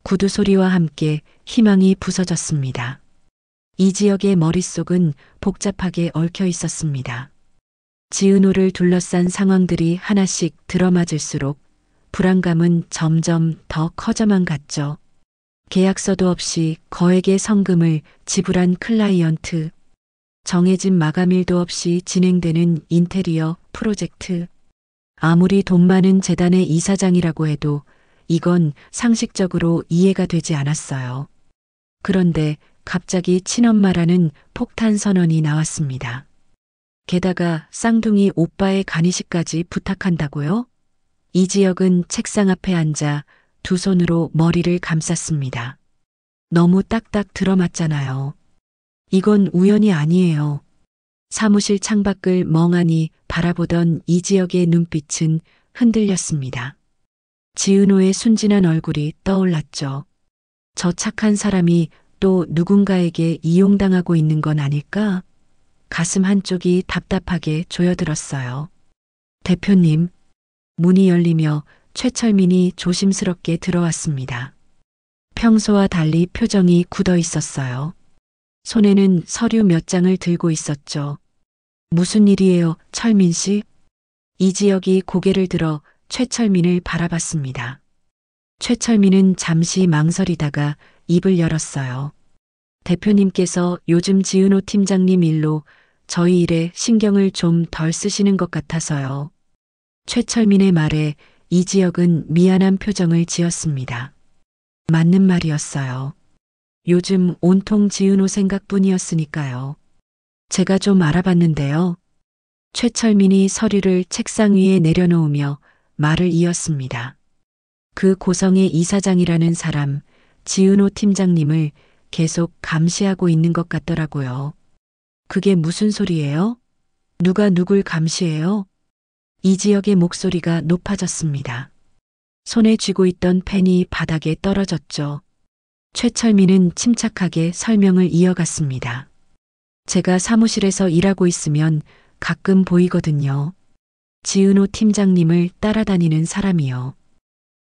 구두 소리와 함께 희망이 부서졌습니다. 이지혁의 머릿속은 복잡하게 얽혀 있었습니다. 지은호를 둘러싼 상황들이 하나씩 들어맞을수록 불안감은 점점 더 커져만 갔죠. 계약서도 없이 거액의 성금을 지불한 클라이언트, 정해진 마감일도 없이 진행되는 인테리어 프로젝트. 아무리 돈 많은 재단의 이사장이라고 해도 이건 상식적으로 이해가 되지 않았어요. 그런데 갑자기 친엄마라는 폭탄 선언이 나왔습니다. 게다가 쌍둥이 오빠의 간이식까지 부탁한다고요? 이지혁은 책상 앞에 앉아 두 손으로 머리를 감쌌습니다. 너무 딱딱 들어맞잖아요. 이건 우연이 아니에요. 사무실 창밖을 멍하니 바라보던 이지혁의 눈빛은 흔들렸습니다. 지은호의 순진한 얼굴이 떠올랐죠. 저 착한 사람이 또 누군가에게 이용당하고 있는 건 아닐까? 가슴 한쪽이 답답하게 조여들었어요. 대표님, 문이 열리며 최철민이 조심스럽게 들어왔습니다. 평소와 달리 표정이 굳어 있었어요. 손에는 서류 몇 장을 들고 있었죠. 무슨 일이에요, 철민 씨? 이지혁이 고개를 들어 최철민을 바라봤습니다. 최철민은 잠시 망설이다가 입을 열었어요. 대표님께서 요즘 지은호 팀장님 일로 저희 일에 신경을 좀 덜 쓰시는 것 같아서요. 최철민의 말에 이지혁은 미안한 표정을 지었습니다. 맞는 말이었어요. 요즘 온통 지은호 생각뿐이었으니까요. 제가 좀 알아봤는데요. 최철민이 서류를 책상 위에 내려놓으며 말을 이었습니다. 그 고성의 이사장이라는 사람, 지은호 팀장님을 계속 감시하고 있는 것 같더라고요. 그게 무슨 소리예요? 누가 누굴 감시해요? 이지혁의 목소리가 높아졌습니다. 손에 쥐고 있던 펜이 바닥에 떨어졌죠. 최철민은 침착하게 설명을 이어갔습니다. 제가 사무실에서 일하고 있으면 가끔 보이거든요. 지은호 팀장님을 따라다니는 사람이요.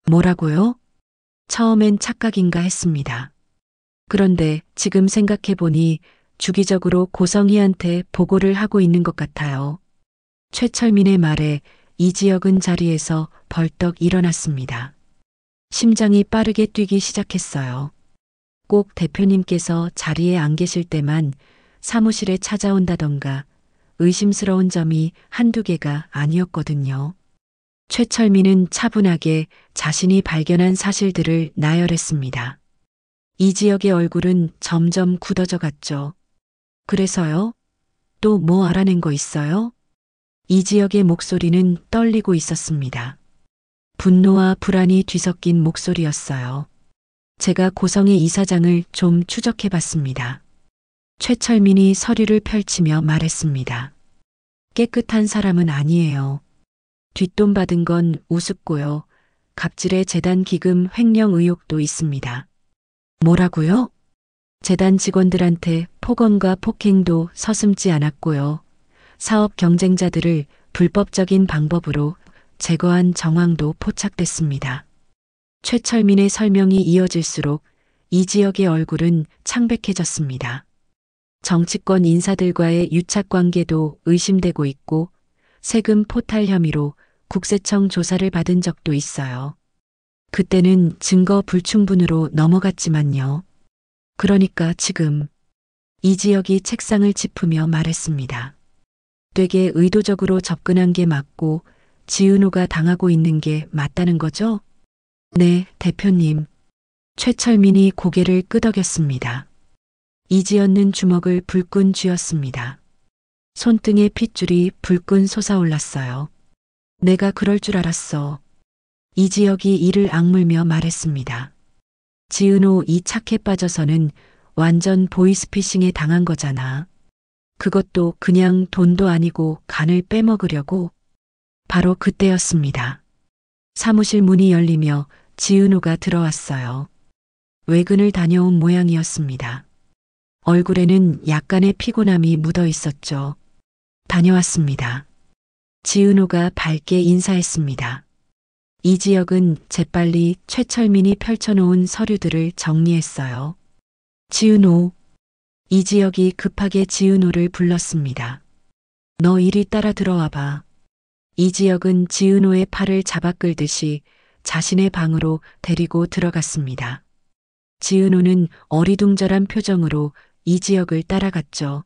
뭐라고요? 처음엔 착각인가 했습니다. 그런데 지금 생각해보니 주기적으로 고성희한테 보고를 하고 있는 것 같아요. 최철민의 말에 이지혁은 자리에서 벌떡 일어났습니다. 심장이 빠르게 뛰기 시작했어요. 꼭 대표님께서 자리에 안 계실 때만 사무실에 찾아온다던가 의심스러운 점이 한두 개가 아니었거든요. 최철민은 차분하게 자신이 발견한 사실들을 나열했습니다. 이지혁의 얼굴은 점점 굳어져 갔죠. 그래서요? 또 뭐 알아낸 거 있어요? 이지혁의 목소리는 떨리고 있었습니다. 분노와 불안이 뒤섞인 목소리였어요. 제가 고성의 이사장을 좀 추적해 봤습니다. 최철민이 서류를 펼치며 말했습니다. 깨끗한 사람은 아니에요. 뒷돈 받은 건 우습고요. 갑질의 재단 기금 횡령 의혹도 있습니다. 뭐라고요? 재단 직원들한테 폭언과 폭행도 서슴지 않았고요. 사업 경쟁자들을 불법적인 방법으로 제거한 정황도 포착됐습니다. 최철민의 설명이 이어질수록 이지혁의 얼굴은 창백해졌습니다. 정치권 인사들과의 유착 관계도 의심되고 있고 세금 포탈 혐의로 국세청 조사를 받은 적도 있어요. 그때는 증거 불충분으로 넘어갔지만요. 그러니까 지금 이지혁이 책상을 짚으며 말했습니다. 되게 의도적으로 접근한 게 맞고 지은호가 당하고 있는 게 맞다는 거죠? 네, 대표님. 최철민이 고개를 끄덕였습니다. 이지연는 주먹을 불끈 쥐었습니다. 손등에 핏줄이 불끈 솟아올랐어요. 내가 그럴 줄 알았어. 이지혁이 이를 악물며 말했습니다. 지은호 이 착해 빠져서는 완전 보이스피싱에 당한 거잖아. 그것도 그냥 돈도 아니고 간을 빼먹으려고. 바로 그때였습니다. 사무실 문이 열리며 지은호가 들어왔어요. 외근을 다녀온 모양이었습니다. 얼굴에는 약간의 피곤함이 묻어 있었죠. 다녀왔습니다. 지은호가 밝게 인사했습니다. 이 지역은 재빨리 최철민이 펼쳐놓은 서류들을 정리했어요. 지은호. 이 지역이 급하게 지은호를 불렀습니다. 너 이리 따라 들어와 봐. 이 지역은 지은호의 팔을 잡아 끌듯이 자신의 방으로 데리고 들어갔습니다. 지은호는 어리둥절한 표정으로 이 지역을 따라갔죠.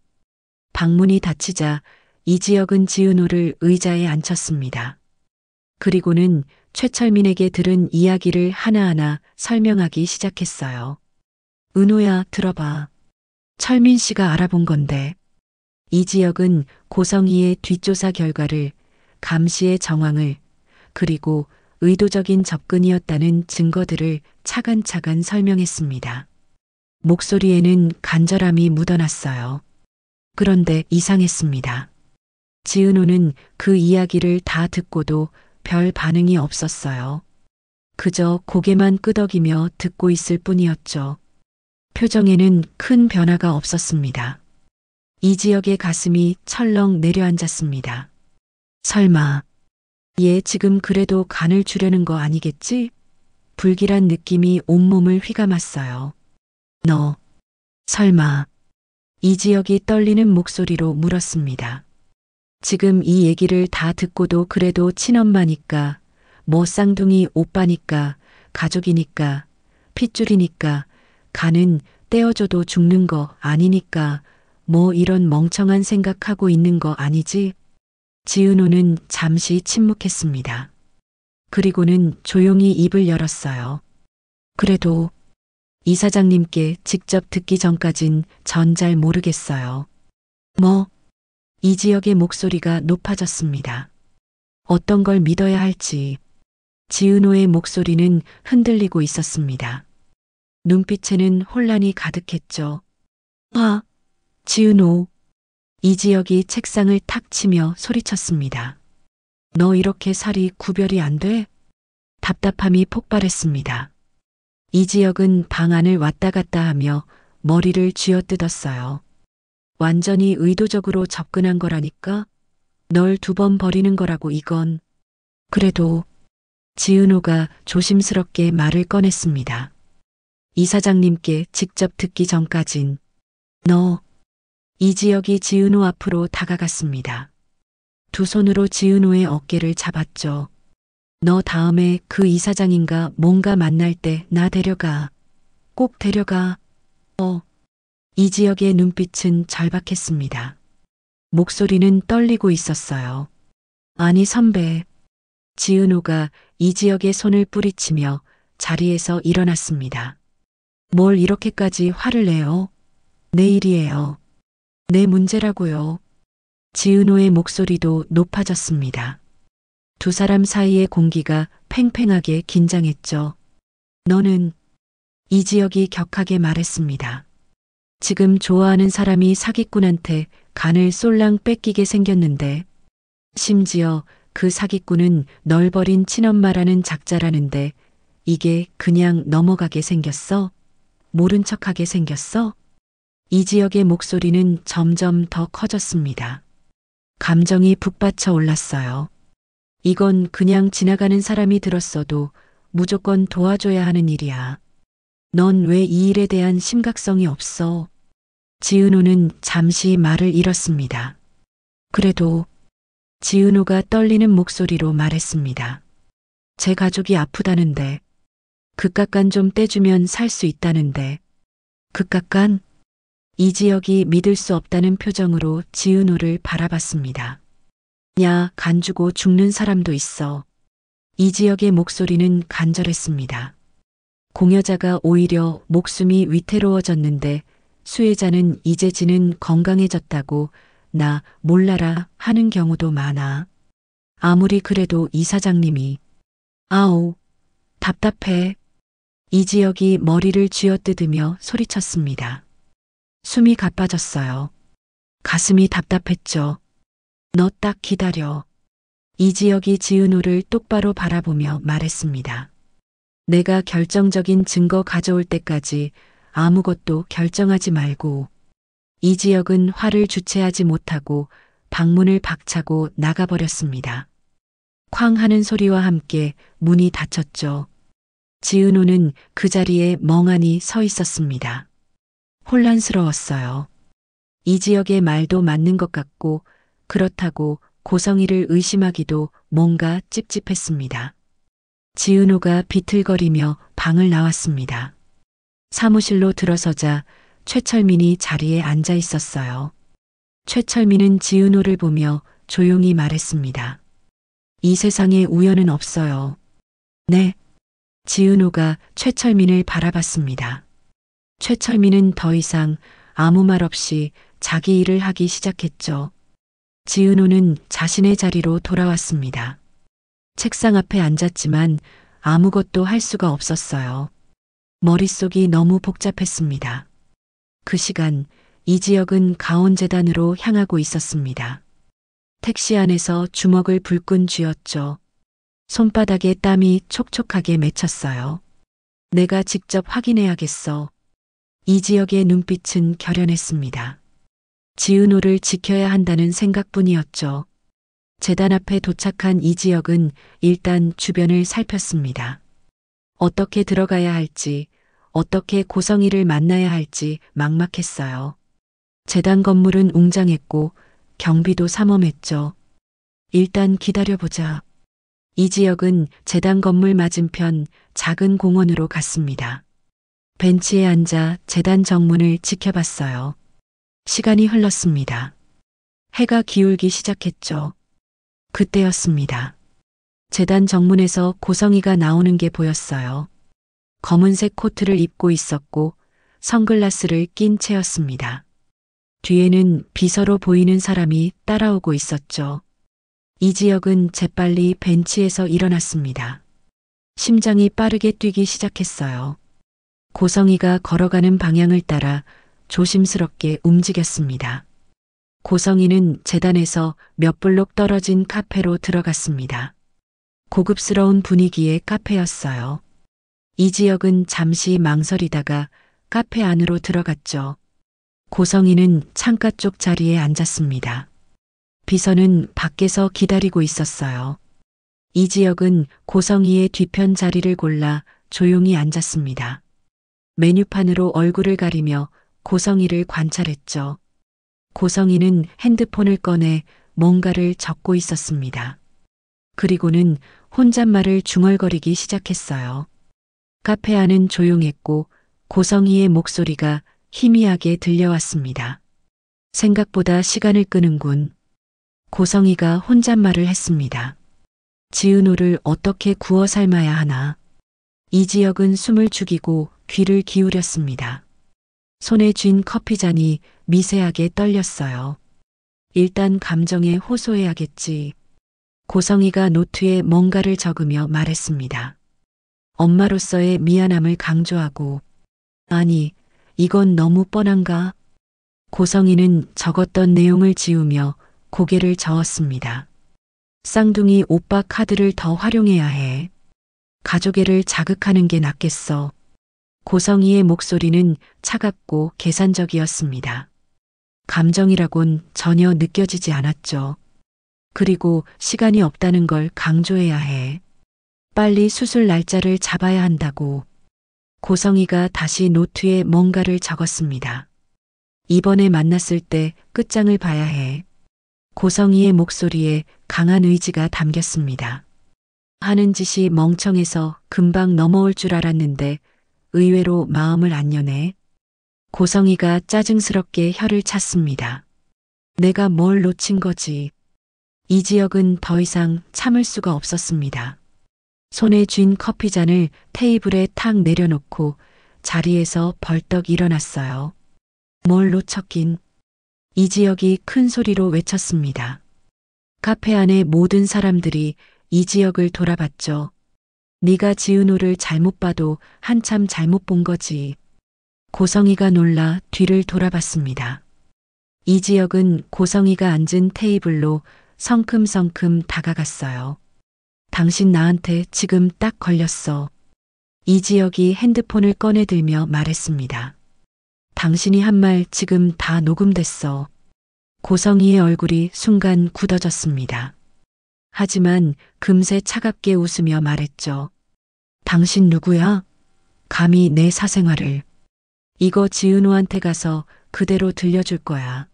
방문이 닫히자 이 지역은 지은호를 의자에 앉혔습니다. 그리고는 최철민에게 들은 이야기를 하나하나 설명하기 시작했어요. 은호야, 들어봐. 철민 씨가 알아본 건데. 이 지역은 고성희의 뒷조사 결과를, 감시의 정황을, 그리고 의도적인 접근이었다는 증거들을 차근차근 설명했습니다. 목소리에는 간절함이 묻어났어요. 그런데 이상했습니다. 지은호는 그 이야기를 다 듣고도 별 반응이 없었어요. 그저 고개만 끄덕이며 듣고 있을 뿐이었죠. 표정에는 큰 변화가 없었습니다. 이 지역의 가슴이 철렁 내려앉았습니다. 설마, 얘 지금 그래도 간을 주려는 거 아니겠지? 불길한 느낌이 온몸을 휘감았어요. 너, 설마. 이 지역이 떨리는 목소리로 물었습니다. 지금 이 얘기를 다 듣고도 그래도 친엄마니까, 뭐 쌍둥이 오빠니까, 가족이니까, 핏줄이니까, 간은 떼어줘도 죽는 거 아니니까, 뭐 이런 멍청한 생각하고 있는 거 아니지? 지은호는 잠시 침묵했습니다. 그리고는 조용히 입을 열었어요. 그래도 이사장님께 직접 듣기 전까진 전 잘 모르겠어요. 뭐? 이 지역의 목소리가 높아졌습니다. 어떤 걸 믿어야 할지. 지은호의 목소리는 흔들리고 있었습니다. 눈빛에는 혼란이 가득했죠. 아, 지은호. 이 지역이 책상을 탁 치며 소리쳤습니다. 너 이렇게 살이 구별이 안 돼? 답답함이 폭발했습니다. 이 지역은 방 안을 왔다 갔다 하며 머리를 쥐어뜯었어요. 완전히 의도적으로 접근한 거라니까? 널 2번 버리는 거라고 이건. 그래도 지은호가 조심스럽게 말을 꺼냈습니다. 이사장님께 직접 듣기 전까진. 너. 이 지역이 지은호 앞으로 다가갔습니다. 두 손으로 지은호의 어깨를 잡았죠. 너 다음에 그 이사장인가 뭔가 만날 때 나 데려가. 꼭 데려가. 이 지역의 눈빛은 절박했습니다. 목소리는 떨리고 있었어요. 아니 선배. 지은호가 이 지역의 손을 뿌리치며 자리에서 일어났습니다. 뭘 이렇게까지 화를 내요? 내일이에요. 내 문제라고요. 지은호의 목소리도 높아졌습니다. 두 사람 사이의 공기가 팽팽하게 긴장했죠. 너는, 이 지역이 격하게 말했습니다. 지금 좋아하는 사람이 사기꾼한테 간을 쏠랑 뺏기게 생겼는데, 심지어 그 사기꾼은 널 버린 친엄마라는 작자라는데 이게 그냥 넘어가게 생겼어? 모른 척하게 생겼어? 이 지역의 목소리는 점점 더 커졌습니다. 감정이 북받쳐 올랐어요. 이건 그냥 지나가는 사람이 들었어도 무조건 도와줘야 하는 일이야. 넌 왜 이 일에 대한 심각성이 없어? 지은호는 잠시 말을 잃었습니다. 그래도 지은호가 떨리는 목소리로 말했습니다. 제 가족이 아프다는데, 극각간 좀 떼주면 살 수 있다는데. 극각간? 이 지역이 믿을 수 없다는 표정으로 지은호를 바라봤습니다. 야, 간 주고 죽는 사람도 있어. 이 지역의 목소리는 간절했습니다. 공여자가 오히려 목숨이 위태로워졌는데 수혜자는 이제 지는 건강해졌다고 나 몰라라 하는 경우도 많아. 아무리 그래도 이사장님이. 아우, 답답해. 이 지역이 머리를 쥐어뜯으며 소리쳤습니다. 숨이 가빠졌어요. 가슴이 답답했죠. 너 딱 기다려. 이 지역이 지은호를 똑바로 바라보며 말했습니다. 내가 결정적인 증거 가져올 때까지 아무것도 결정하지 말고. 이 지역은 화를 주체하지 못하고 방문을 박차고 나가버렸습니다. 쾅 하는 소리와 함께 문이 닫혔죠. 지은호는 그 자리에 멍하니 서 있었습니다. 혼란스러웠어요. 이지혁의 말도 맞는 것 같고 그렇다고 고성이를 의심하기도 뭔가 찝찝했습니다. 지은호가 비틀거리며 방을 나왔습니다. 사무실로 들어서자 최철민이 자리에 앉아 있었어요. 최철민은 지은호를 보며 조용히 말했습니다. 이 세상에 우연은 없어요. 네. 지은호가 최철민을 바라봤습니다. 최철민은 더 이상 아무 말 없이 자기 일을 하기 시작했죠. 지은호는 자신의 자리로 돌아왔습니다. 책상 앞에 앉았지만 아무것도 할 수가 없었어요. 머릿속이 너무 복잡했습니다. 그 시간 이지혁은 가온재단으로 향하고 있었습니다. 택시 안에서 주먹을 불끈 쥐었죠. 손바닥에 땀이 촉촉하게 맺혔어요. 내가 직접 확인해야겠어. 이지혁의 눈빛은 결연했습니다. 지은호를 지켜야 한다는 생각뿐이었죠. 재단 앞에 도착한 이지혁은 일단 주변을 살폈습니다. 어떻게 들어가야 할지, 어떻게 고성이를 만나야 할지 막막했어요. 재단 건물은 웅장했고 경비도 삼엄했죠. 일단 기다려보자. 이지혁은 재단 건물 맞은편 작은 공원으로 갔습니다. 벤치에 앉아 재단 정문을 지켜봤어요. 시간이 흘렀습니다. 해가 기울기 시작했죠. 그때였습니다. 재단 정문에서 고성이가 나오는 게 보였어요. 검은색 코트를 입고 있었고 선글라스를 낀 채였습니다. 뒤에는 비서로 보이는 사람이 따라오고 있었죠. 이지혁은 재빨리 벤치에서 일어났습니다. 심장이 빠르게 뛰기 시작했어요. 고성이가 걸어가는 방향을 따라 조심스럽게 움직였습니다. 고성이는 재단에서 몇 블록 떨어진 카페로 들어갔습니다. 고급스러운 분위기의 카페였어요. 이지혁은 잠시 망설이다가 카페 안으로 들어갔죠. 고성이는 창가 쪽 자리에 앉았습니다. 비서는 밖에서 기다리고 있었어요. 이지혁은 고성이의 뒤편 자리를 골라 조용히 앉았습니다. 메뉴판으로 얼굴을 가리며 고성이를 관찰했죠. 고성이는 핸드폰을 꺼내 뭔가를 적고 있었습니다. 그리고는 혼잣말을 중얼거리기 시작했어요. 카페 안은 조용했고 고성이의 목소리가 희미하게 들려왔습니다. 생각보다 시간을 끄는군. 고성이가 혼잣말을 했습니다. 지은호를 어떻게 구워 삶아야 하나. 이지혁은 숨을 죽이고 귀를 기울였습니다. 손에 쥔 커피잔이 미세하게 떨렸어요. 일단 감정에 호소해야겠지. 고성이가 노트에 뭔가를 적으며 말했습니다. 엄마로서의 미안함을 강조하고. 아니, 이건 너무 뻔한가? 고성이는 적었던 내용을 지우며 고개를 저었습니다. 쌍둥이 오빠 카드를 더 활용해야 해. 가족애를 자극하는 게 낫겠어. 고성이의 목소리는 차갑고 계산적이었습니다. 감정이라곤 전혀 느껴지지 않았죠. 그리고 시간이 없다는 걸 강조해야 해. 빨리 수술 날짜를 잡아야 한다고. 고성이가 다시 노트에 뭔가를 적었습니다. 이번에 만났을 때 끝장을 봐야 해. 고성이의 목소리에 강한 의지가 담겼습니다. 하는 짓이 멍청해서 금방 넘어올 줄 알았는데 의외로 마음을 안 여네. 고성이가 짜증스럽게 혀를 찼습니다. 내가 뭘 놓친 거지. 이지혁은 더 이상 참을 수가 없었습니다. 손에 쥔 커피잔을 테이블에 탁 내려놓고 자리에서 벌떡 일어났어요. 뭘 놓쳤긴. 이지혁이 큰 소리로 외쳤습니다. 카페 안의 모든 사람들이 이지혁을 돌아봤죠. 네가 지은호를 잘못 봐도 한참 잘못 본 거지. 고성이가 놀라 뒤를 돌아봤습니다. 이지혁은 고성이가 앉은 테이블로 성큼성큼 다가갔어요. 당신 나한테 지금 딱 걸렸어. 이지혁이 핸드폰을 꺼내들며 말했습니다. 당신이 한 말 지금 다 녹음됐어. 고성이의 얼굴이 순간 굳어졌습니다. 하지만 금세 차갑게 웃으며 말했죠. 당신 누구야? 감히 내 사생활을. 이거 지은호한테 가서 그대로 들려줄 거야.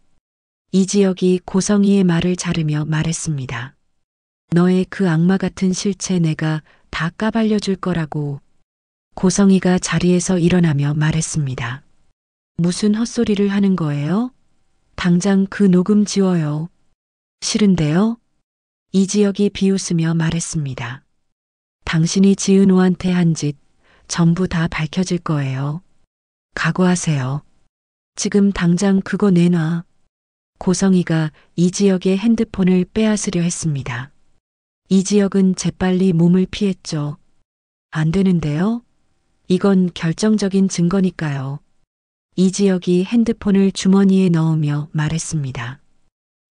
이지혁이 고성희의 말을 자르며 말했습니다. 너의 그 악마 같은 실체 내가 다 까발려 줄 거라고. 고성희가 자리에서 일어나며 말했습니다. 무슨 헛소리를 하는 거예요? 당장 그 녹음 지워요. 싫은데요? 이지혁이 비웃으며 말했습니다. 당신이 지은호한테 한 짓 전부 다 밝혀질 거예요. 각오하세요. 지금 당장 그거 내놔. 고성희가 이지혁의 핸드폰을 빼앗으려 했습니다. 이지혁은 재빨리 몸을 피했죠. 안 되는데요? 이건 결정적인 증거니까요. 이지혁이 핸드폰을 주머니에 넣으며 말했습니다.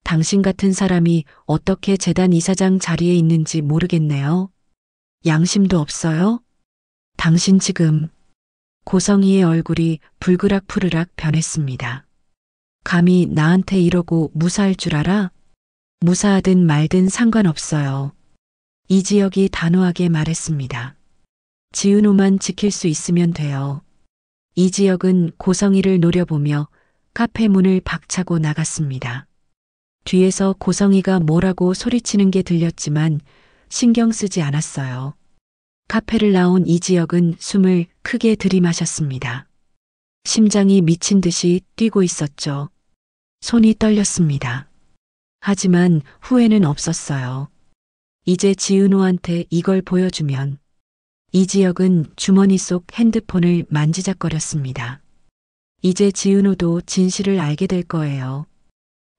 당신 같은 사람이 어떻게 재단 이사장 자리에 있는지 모르겠네요. 양심도 없어요? 당신 지금. 고성희의 얼굴이 불그락푸르락 변했습니다. 감히 나한테 이러고 무사할 줄 알아? 무사하든 말든 상관없어요. 이지혁이 단호하게 말했습니다. 지은호만 지킬 수 있으면 돼요. 이지혁은 고성희를 노려보며 카페 문을 박차고 나갔습니다. 뒤에서 고성희가 뭐라고 소리치는 게 들렸지만 신경 쓰지 않았어요. 카페를 나온 이지혁은 숨을 크게 들이마셨습니다. 심장이 미친 듯이 뛰고 있었죠. 손이 떨렸습니다. 하지만 후회는 없었어요. 이제 지은호한테 이걸 보여주면. 이지혁은 주머니 속 핸드폰을 만지작거렸습니다. 이제 지은호도 진실을 알게 될 거예요.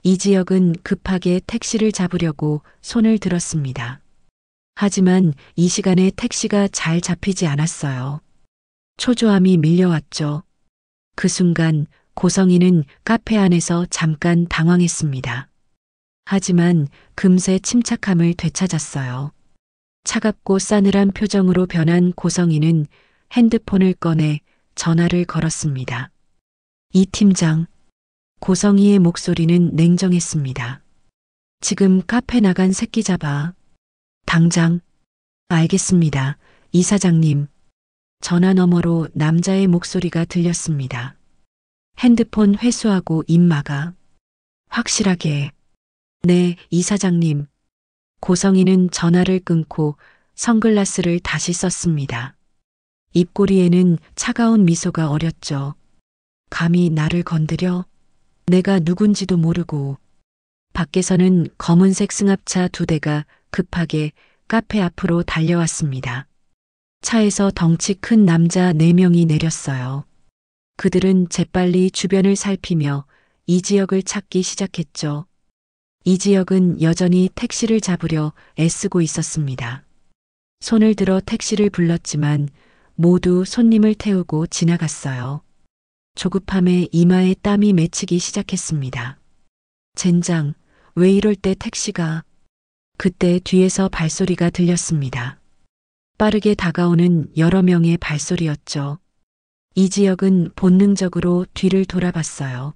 이지혁은 급하게 택시를 잡으려고 손을 들었습니다. 하지만 이 시간에 택시가 잘 잡히지 않았어요. 초조함이 밀려왔죠. 그 순간 고성희는 카페 안에서 잠깐 당황했습니다. 하지만 금세 침착함을 되찾았어요. 차갑고 싸늘한 표정으로 변한 고성희는 핸드폰을 꺼내 전화를 걸었습니다. 이 팀장. 고성희의 목소리는 냉정했습니다. 지금 카페 나간 새끼 잡아. 당장. 알겠습니다. 이사장님. 전화 너머로 남자의 목소리가 들렸습니다. 핸드폰 회수하고 입 막아. 확실하게. 네, 이사장님. 고성희는 전화를 끊고 선글라스를 다시 썼습니다. 입꼬리에는 차가운 미소가 어렸죠. 감히 나를 건드려? 내가 누군지도 모르고. 밖에서는 검은색 승합차 2대가 급하게 카페 앞으로 달려왔습니다. 차에서 덩치 큰 남자 4명이 내렸어요. 그들은 재빨리 주변을 살피며 이지혁을 찾기 시작했죠. 이지혁은 여전히 택시를 잡으려 애쓰고 있었습니다. 손을 들어 택시를 불렀지만 모두 손님을 태우고 지나갔어요. 조급함에 이마에 땀이 맺히기 시작했습니다. 젠장, 왜 이럴 때 택시가. 그때 뒤에서 발소리가 들렸습니다. 빠르게 다가오는 여러 명의 발소리였죠. 이지혁은 본능적으로 뒤를 돌아봤어요.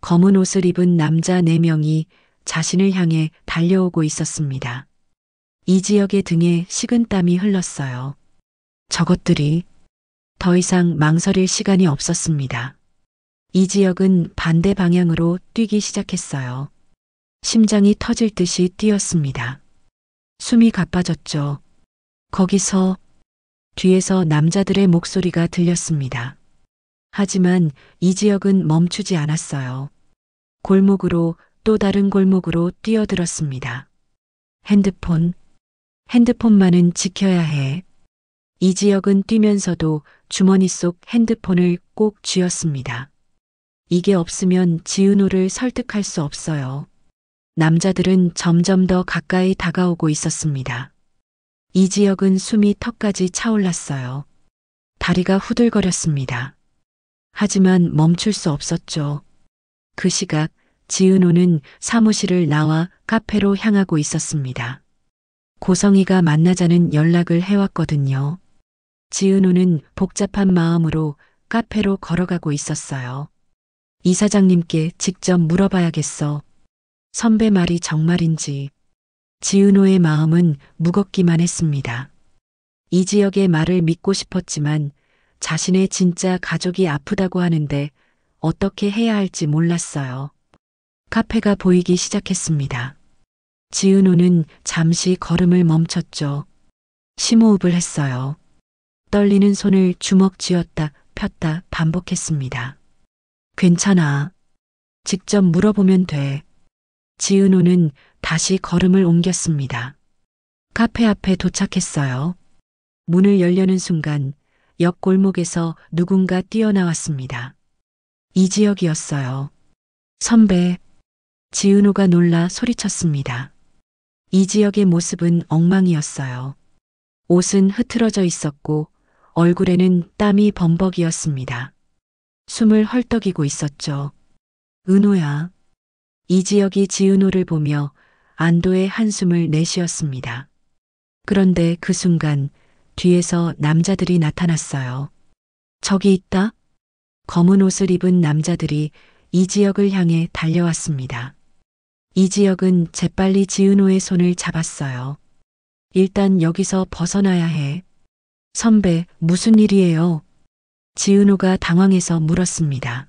검은 옷을 입은 남자 4명이 자신을 향해 달려오고 있었습니다. 이지혁의 등에 식은땀이 흘렀어요. 저것들이. 더 이상 망설일 시간이 없었습니다. 이지혁은 반대 방향으로 뛰기 시작했어요. 심장이 터질 듯이 뛰었습니다. 숨이 가빠졌죠. 거기서. 뒤에서 남자들의 목소리가 들렸습니다. 하지만 이지혁은 멈추지 않았어요. 골목으로 또 다른 골목으로 뛰어들었습니다. 핸드폰만은 지켜야 해. 이지혁은 뛰면서도 주머니 속 핸드폰을 꼭 쥐었습니다. 이게 없으면 지은호를 설득할 수 없어요. 남자들은 점점 더 가까이 다가오고 있었습니다. 이지혁은 숨이 턱까지 차올랐어요. 다리가 후들거렸습니다. 하지만 멈출 수 없었죠. 그 시각 지은호는 사무실을 나와 카페로 향하고 있었습니다. 고성희가 만나자는 연락을 해왔거든요. 지은호는 복잡한 마음으로 카페로 걸어가고 있었어요. 이사장님께 직접 물어봐야겠어. 선배 말이 정말인지. 지은호의 마음은 무겁기만 했습니다. 이지혁의 말을 믿고 싶었지만 자신의 진짜 가족이 아프다고 하는데 어떻게 해야 할지 몰랐어요. 카페가 보이기 시작했습니다. 지은호는 잠시 걸음을 멈췄죠. 심호흡을 했어요. 떨리는 손을 주먹 쥐었다 폈다 반복했습니다. 괜찮아. 직접 물어보면 돼. 지은호는 다시 걸음을 옮겼습니다. 카페 앞에 도착했어요. 문을 열려는 순간 옆 골목에서 누군가 뛰어나왔습니다. 이지혁이었어요. 선배. 지은호가 놀라 소리쳤습니다. 이지혁의 모습은 엉망이었어요. 옷은 흐트러져 있었고 얼굴에는 땀이 범벅이었습니다. 숨을 헐떡이고 있었죠. 은호야. 이지혁이 지은호를 보며 안도의 한숨을 내쉬었습니다. 그런데 그 순간 뒤에서 남자들이 나타났어요. 저기 있다. 검은 옷을 입은 남자들이 이지혁을 향해 달려왔습니다. 이지혁은 재빨리 지은호의 손을 잡았어요. 일단 여기서 벗어나야 해. 선배, 무슨 일이에요? 지은호가 당황해서 물었습니다.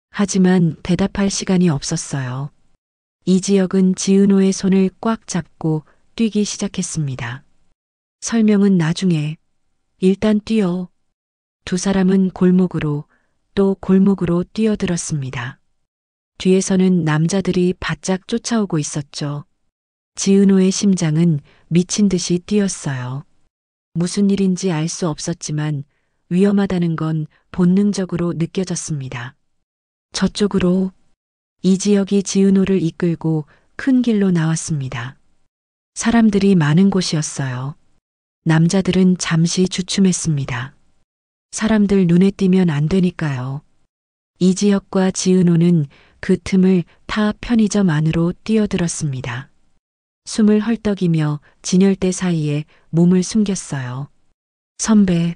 하지만 대답할 시간이 없었어요. 이지혁은 지은호의 손을 꽉 잡고 뛰기 시작했습니다. 설명은 나중에. 일단 뛰어. 두 사람은 골목으로 또 골목으로 뛰어들었습니다. 뒤에서는 남자들이 바짝 쫓아오고 있었죠. 지은호의 심장은 미친 듯이 뛰었어요. 무슨 일인지 알 수 없었지만 위험하다는 건 본능적으로 느껴졌습니다. 저쪽으로. 이지혁이 지은호를 이끌고 큰 길로 나왔습니다. 사람들이 많은 곳이었어요. 남자들은 잠시 주춤했습니다. 사람들 눈에 띄면 안 되니까요. 이지혁과 지은호는 그 틈을 타 편의점 안으로 뛰어들었습니다. 숨을 헐떡이며 진열대 사이에 몸을 숨겼어요. 선배,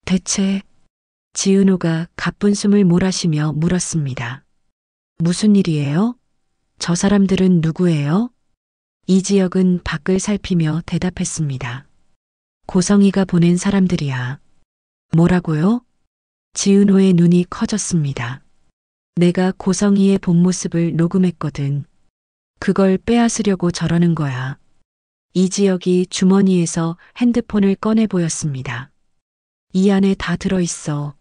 대체. 지은호가 가쁜 숨을 몰아쉬며 물었습니다. 무슨 일이에요? 저 사람들은 누구예요? 이지혁은 밖을 살피며 대답했습니다. 고성이가 보낸 사람들이야. 뭐라고요? 지은호의 눈이 커졌습니다. 내가 고성이의 본 모습을 녹음했거든. 그걸 빼앗으려고 저러는 거야. 이지혁이 주머니에서 핸드폰을 꺼내 보였습니다. 이 안에 다 들어있어.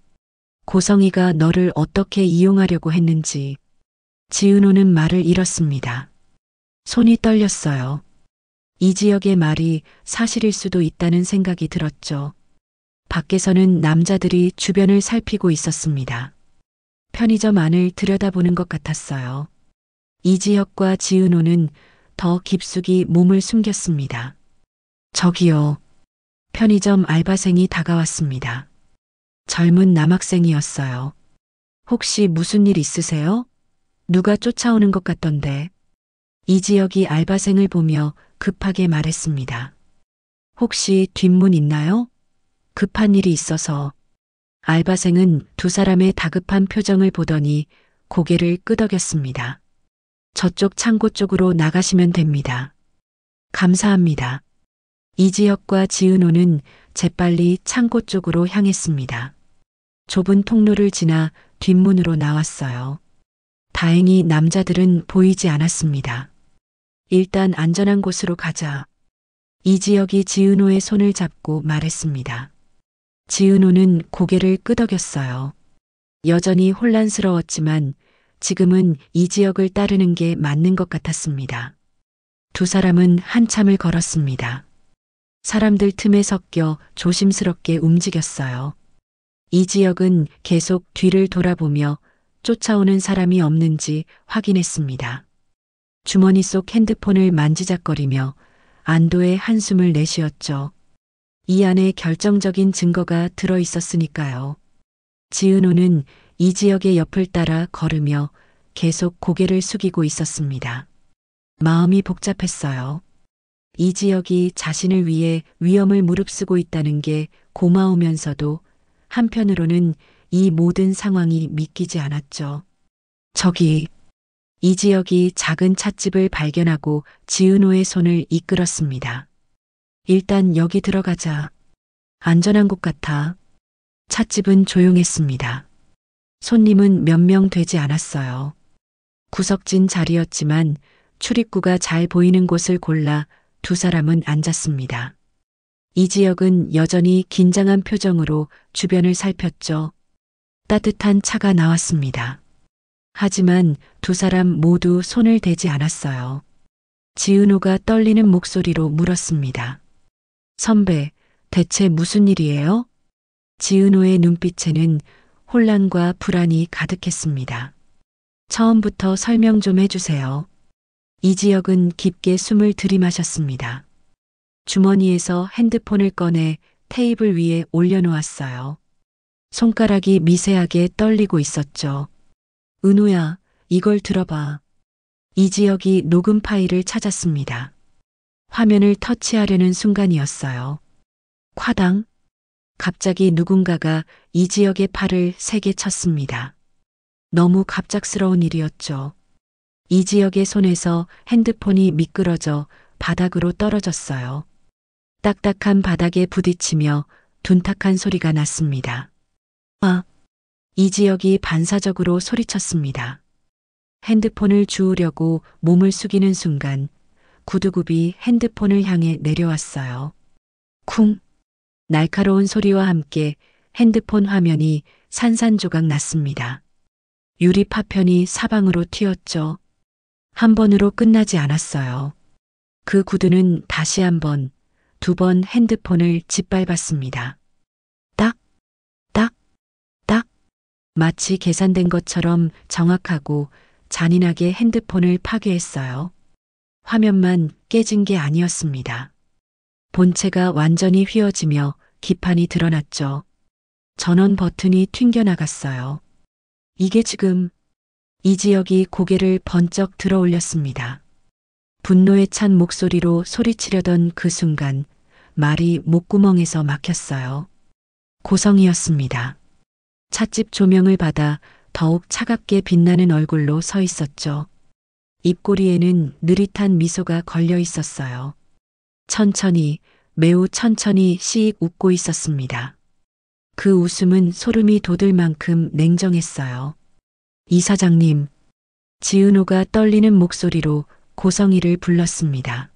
고성이가 너를 어떻게 이용하려고 했는지. 지은호는 말을 잃었습니다. 손이 떨렸어요. 이지혁의 말이 사실일 수도 있다는 생각이 들었죠. 밖에서는 남자들이 주변을 살피고 있었습니다. 편의점 안을 들여다보는 것 같았어요. 이지혁과 지은호는 더 깊숙이 몸을 숨겼습니다. 저기요. 편의점 알바생이 다가왔습니다. 젊은 남학생이었어요. 혹시 무슨 일 있으세요? 누가 쫓아오는 것 같던데. 이지혁이 알바생을 보며 급하게 말했습니다. 혹시 뒷문 있나요? 급한 일이 있어서. 알바생은 두 사람의 다급한 표정을 보더니 고개를 끄덕였습니다. 저쪽 창고 쪽으로 나가시면 됩니다. 감사합니다. 이지혁과 지은호는 재빨리 창고 쪽으로 향했습니다. 좁은 통로를 지나 뒷문으로 나왔어요. 다행히 남자들은 보이지 않았습니다. 일단 안전한 곳으로 가자. 이지혁이 지은호의 손을 잡고 말했습니다. 지은호는 고개를 끄덕였어요. 여전히 혼란스러웠지만 지금은 이지혁을 따르는 게 맞는 것 같았습니다. 두 사람은 한참을 걸었습니다. 사람들 틈에 섞여 조심스럽게 움직였어요. 이지혁은 계속 뒤를 돌아보며 쫓아오는 사람이 없는지 확인했습니다. 주머니 속 핸드폰을 만지작거리며 안도의 한숨을 내쉬었죠. 이 안에 결정적인 증거가 들어 있었으니까요. 지은호는 이지혁의 옆을 따라 걸으며 계속 고개를 숙이고 있었습니다. 마음이 복잡했어요. 이지혁이 자신을 위해 위험을 무릅쓰고 있다는 게 고마우면서도 한편으로는 이 모든 상황이 믿기지 않았죠. 저기. 이지혁이 작은 찻집을 발견하고 지은호의 손을 이끌었습니다. 일단 여기 들어가자. 안전한 곳 같아. 찻집은 조용했습니다. 손님은 몇 명 되지 않았어요. 구석진 자리였지만 출입구가 잘 보이는 곳을 골라 두 사람은 앉았습니다. 이지혁은 여전히 긴장한 표정으로 주변을 살폈죠. 따뜻한 차가 나왔습니다. 하지만 두 사람 모두 손을 대지 않았어요. 지은호가 떨리는 목소리로 물었습니다. 선배, 대체 무슨 일이에요? 지은호의 눈빛에는 혼란과 불안이 가득했습니다. 처음부터 설명 좀 해주세요. 이지혁은 깊게 숨을 들이마셨습니다. 주머니에서 핸드폰을 꺼내 테이블 위에 올려놓았어요. 손가락이 미세하게 떨리고 있었죠. 은호야, 이걸 들어봐. 이지혁이 녹음 파일을 찾았습니다. 화면을 터치하려는 순간이었어요. 콰당. 갑자기 누군가가 이지혁의 팔을 세게 쳤습니다. 너무 갑작스러운 일이었죠. 이지혁의 손에서 핸드폰이 미끄러져 바닥으로 떨어졌어요. 딱딱한 바닥에 부딪히며 둔탁한 소리가 났습니다. 아! 이지혁이 반사적으로 소리쳤습니다. 핸드폰을 주우려고 몸을 숙이는 순간 구두굽이 핸드폰을 향해 내려왔어요. 쿵! 날카로운 소리와 함께 핸드폰 화면이 산산조각 났습니다. 유리 파편이 사방으로 튀었죠. 한 번으로 끝나지 않았어요. 그 구두는 다시 한 번, 두 번 핸드폰을 짓밟았습니다. 딱, 딱, 딱. 마치 계산된 것처럼 정확하고 잔인하게 핸드폰을 파괴했어요. 화면만 깨진 게 아니었습니다. 본체가 완전히 휘어지며 기판이 드러났죠. 전원 버튼이 튕겨나갔어요. 이게 지금 이지혁이 고개를 번쩍 들어 올렸습니다. 분노에 찬 목소리로 소리치려던 그 순간 말이 목구멍에서 막혔어요. 고성이었습니다. 찻집 조명을 받아 더욱 차갑게 빛나는 얼굴로 서 있었죠. 입꼬리에는 느릿한 미소가 걸려 있었어요. 천천히, 매우 천천히 씩 웃고 있었습니다. 그 웃음은 소름이 돋을 만큼 냉정했어요. 이사장님, 지은호가 떨리는 목소리로 고성이를 불렀습니다.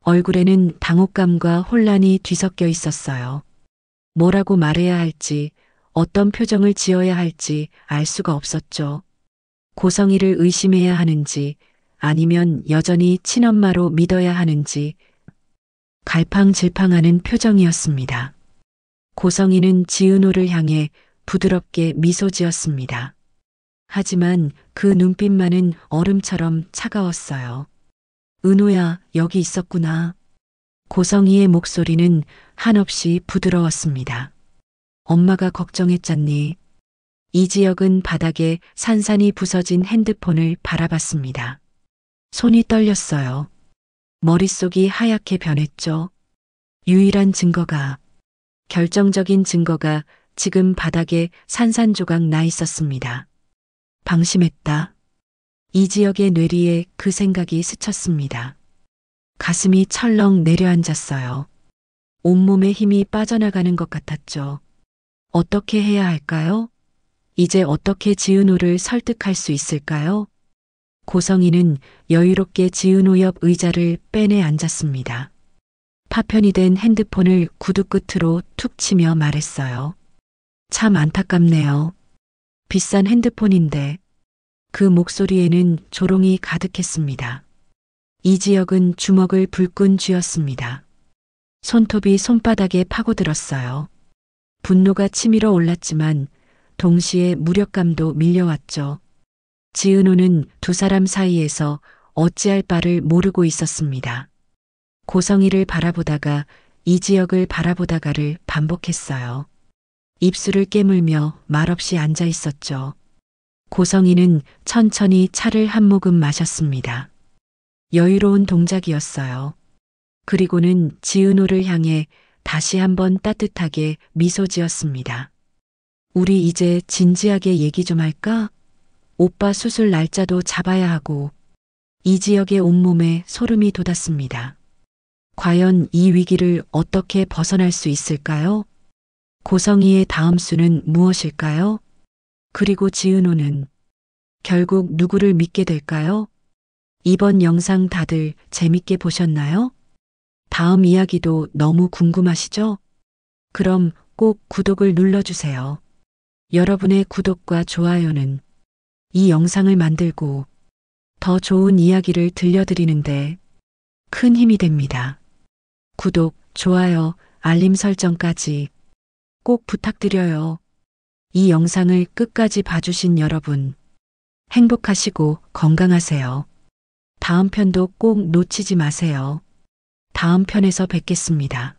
얼굴에는 당혹감과 혼란이 뒤섞여 있었어요. 뭐라고 말해야 할지, 어떤 표정을 지어야 할지 알 수가 없었죠. 고성이를 의심해야 하는지, 아니면 여전히 친엄마로 믿어야 하는지, 갈팡질팡하는 표정이었습니다. 고성이는 지은호를 향해 부드럽게 미소 지었습니다. 하지만 그 눈빛만은 얼음처럼 차가웠어요. 은호야, 여기 있었구나. 고성이의 목소리는 한없이 부드러웠습니다. 엄마가 걱정했잖니. 이지혁은 바닥에 산산이 부서진 핸드폰을 바라봤습니다. 손이 떨렸어요. 머릿속이 하얗게 변했죠. 유일한 증거가, 결정적인 증거가 지금 바닥에 산산조각 나 있었습니다. 방심했다. 이지혁의 뇌리에 그 생각이 스쳤습니다. 가슴이 철렁 내려앉았어요. 온몸에 힘이 빠져나가는 것 같았죠. 어떻게 해야 할까요? 이제 어떻게 지은호를 설득할 수 있을까요? 고성이는 여유롭게 지은호 옆 의자를 빼내 앉았습니다. 파편이 된 핸드폰을 구두 끝으로 툭 치며 말했어요. 참 안타깝네요. 비싼 핸드폰인데. 그 목소리에는 조롱이 가득했습니다. 이지혁은 주먹을 불끈 쥐었습니다. 손톱이 손바닥에 파고들었어요. 분노가 치밀어 올랐지만 동시에 무력감도 밀려왔죠. 지은호는 두 사람 사이에서 어찌할 바를 모르고 있었습니다. 고성이를 바라보다가 이지혁을 바라보다가를 반복했어요. 입술을 깨물며 말없이 앉아 있었죠. 고성이는 천천히 차를 한 모금 마셨습니다. 여유로운 동작이었어요. 그리고는 지은호를 향해 다시 한번 따뜻하게 미소 지었습니다. 우리 이제 진지하게 얘기 좀 할까? 오빠 수술 날짜도 잡아야 하고 이 지역의 온몸에 소름이 돋았습니다. 과연 이 위기를 어떻게 벗어날 수 있을까요? 고성희의 다음 수는 무엇일까요? 그리고 지은호는 결국 누구를 믿게 될까요? 이번 영상 다들 재밌게 보셨나요? 다음 이야기도 너무 궁금하시죠? 그럼 꼭 구독을 눌러주세요. 여러분의 구독과 좋아요는 이 영상을 만들고 더 좋은 이야기를 들려드리는데 큰 힘이 됩니다. 구독, 좋아요, 알림 설정까지 꼭 부탁드려요. 이 영상을 끝까지 봐주신 여러분, 행복하시고 건강하세요. 다음 편도 꼭 놓치지 마세요. 다음 편에서 뵙겠습니다.